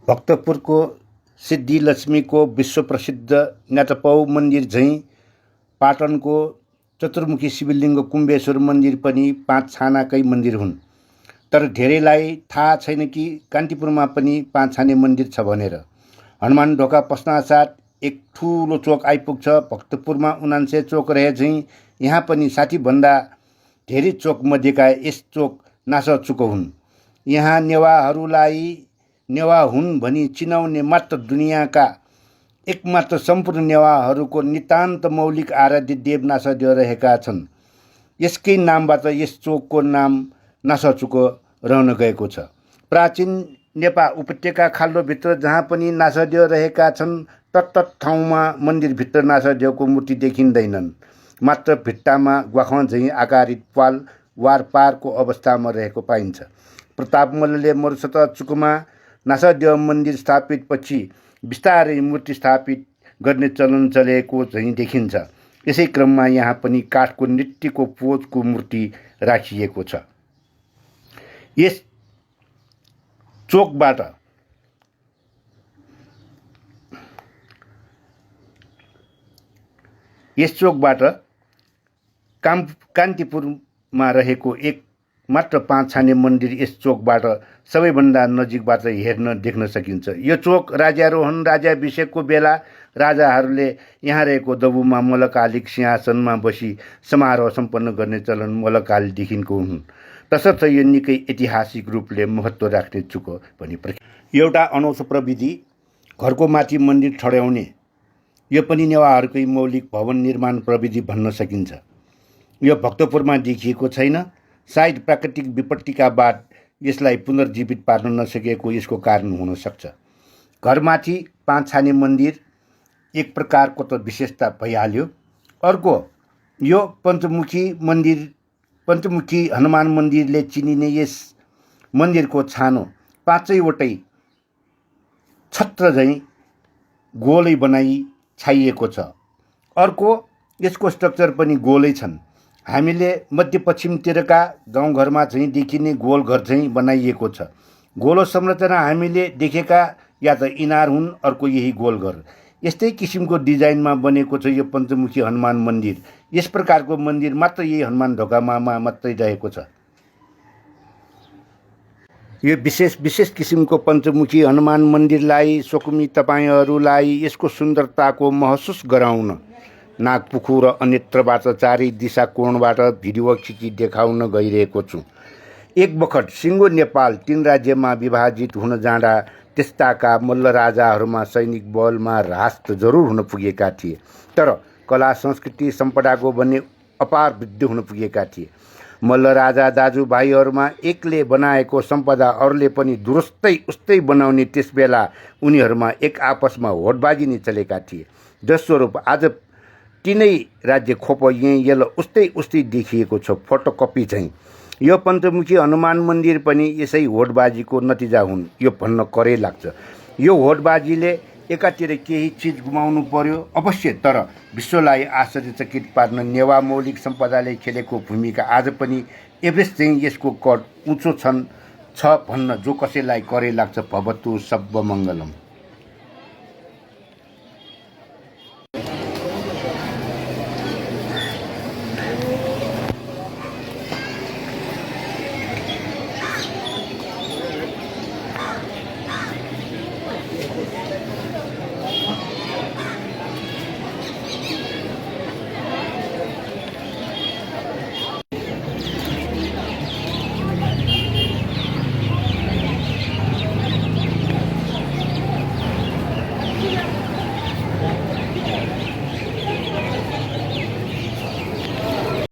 भक्तपुरको सिद्धिलक्ष्मीको विश्वप्रसिद्ध न्याटपौ मन्दिर झैँ पाटनको चतुर्मुखी शिवलिङ्ग कुम्भेश्वर मन्दिर पनि 5 छानाकै मन्दिर हुन्। तर धेरैलाई थाहा छैन कि कान्तिपुरमा पनि 5 छाने मन्दिर छ भनेर। हनुमान ढोका पस्नासाथ एक ठुलो चोक आइपुग्छ। भक्तपुरमा 79 चोक रहे झैँ यहाँ पनि 60 भन्दा धेरै चोक मध्येका यस चोक नासचुक हुन्। यहाँ नेवाहरूलाई नेवा हुन् भनी चिनाउने मात्र दुनियाँका एकमात्र सम्पूर्ण नेवाहरूको नितान्त मौलिक आराध्य देव नासदेव रहेका छन्। यसकै नामबाट यस चोकको नाम नासचुक रहन गएको छ। प्राचीन नेपाल उपत्यका खाल्डोभित्र जहाँ पनि नासदेव रहेका छन् तत्तत ठाउँमा मन्दिरभित्र नासदेवको मूर्ति देखिँदैनन्। मात्र भित्तामा ग्वाख झैँ आकारित पाल वारपारको अवस्थामा रहेको पाइन्छ। प्रताप मल्लले मरुसतचुकमा नासदेव मन्दिर स्थापित पछि बिस्तारै मूर्ति स्थापित गर्ने चलन चलेको झैँ देखिन्छ। यसै क्रममा यहाँ पनि काठको नृत्यको पोजको मूर्ति राखिएको छ। यस चोकबाट कान्तिपुरमा रहेको एक मात्र 5 छाने मन्दिर यस चोकबाट सबैभन्दा नजिकबाट देख्न सकिन्छ। यो चोक राज्यारोहण राज्याभिषेकको बेला राजाहरूले यहाँ रहेको दबुमा मल्लकालिक सिंहासनमा बसी समारोह सम्पन्न गर्ने चलन मल्लकालदेखिको हुन्। तसर्थ यो निकै ऐतिहासिक रूपले महत्त्व राख्ने चुक पनि एउटा अनौठो प्रविधि घरको माथि मन्दिर ठड्याउने। यो पनि नेवारहरूकै मौलिक भवन निर्माण प्रविधि भन्न सकिन्छ। यो भक्तपुरमा देखिएको छैन। सायद प्राकृतिक विपत्तिका बाद यसलाई पुनर्जीवित पार्न नसकेको यसको कारण हुन सक्छ। घरमाथि 5 छाने मन्दिर एक प्रकारको त विशेषता भइहाल्यो। अर्को यो पञ्चमुखी हनुमान मन्दिरले चिनिने यस मन्दिरको छानो 5वटै छत्र झैँ गोलै बनाई छाइएको छ। अर्को यसको स्ट्रक्चर पनि गोलै छन्। हामीले मध्यपश्चिमतिरका गाउँघरमा झैँ देखिने गोल घर झैँ बनाइएको छ। गोलो संरचना हामीले देखेका या त इनार हुन्, अर्को यही गोल घर। यस्तै किसिमको डिजाइनमा बनेको छ यो पञ्चमुखी हनुमान मन्दिर। यस प्रकारको मन्दिर मात्र यही हनुमान ढोकामा मात्रै रहेको छ। यो विशेष किसिमको पञ्चमुखी हनुमान मन्दिरलाई सोकुमी तपाईँहरूलाई यसको सुन्दरताको महसुस गराउन नागपुखु र अन्यत्रबाट चारै दिशा कोणबाट भिडियो खिची देखाउन गइरहेको छु। एक बखत सिङ्गो नेपाल 3 राज्यमा विभाजित हुन जाँदा त्यस्ताका मल्ल राजाहरूमा सैनिक बलमा ह्रास त जरुर हुन पुगेका थिए, तर कला संस्कृति सम्पदाको भने अपार वृद्धि हुन पुगेका थिए। मल्ल राजा दाजुभाइहरूमा एकले बनाएको सम्पदा अरूले पनि दुरुस्तै उस्तै बनाउने त्यसबेला उनीहरूमा एक आपसमा होडबाजी नै चलेका थिए। जसस्वरूप आज 3 राज्य खोप यही उस्तै देखिएको छ, फोटोकपी चाहिँ। यो पञ्चमुखी हनुमान मन्दिर पनि यसै होडबाजीको नतिजा हुन् यो भन्न करै लाग्छ। यो होडबाजीले एकातिर केही चिज गुमाउनु पर्यो अवश्य, तर विश्वलाई आश्चर्यचकित पार्न नेवा मौलिक सम्पदाले खेलेको भूमिका आज पनि एभरेस्ट चाहिँ यसको कद उँचो छ भन्न जो कसैलाई करै लाग्छ। भवतु सर्वमङ्गलम्।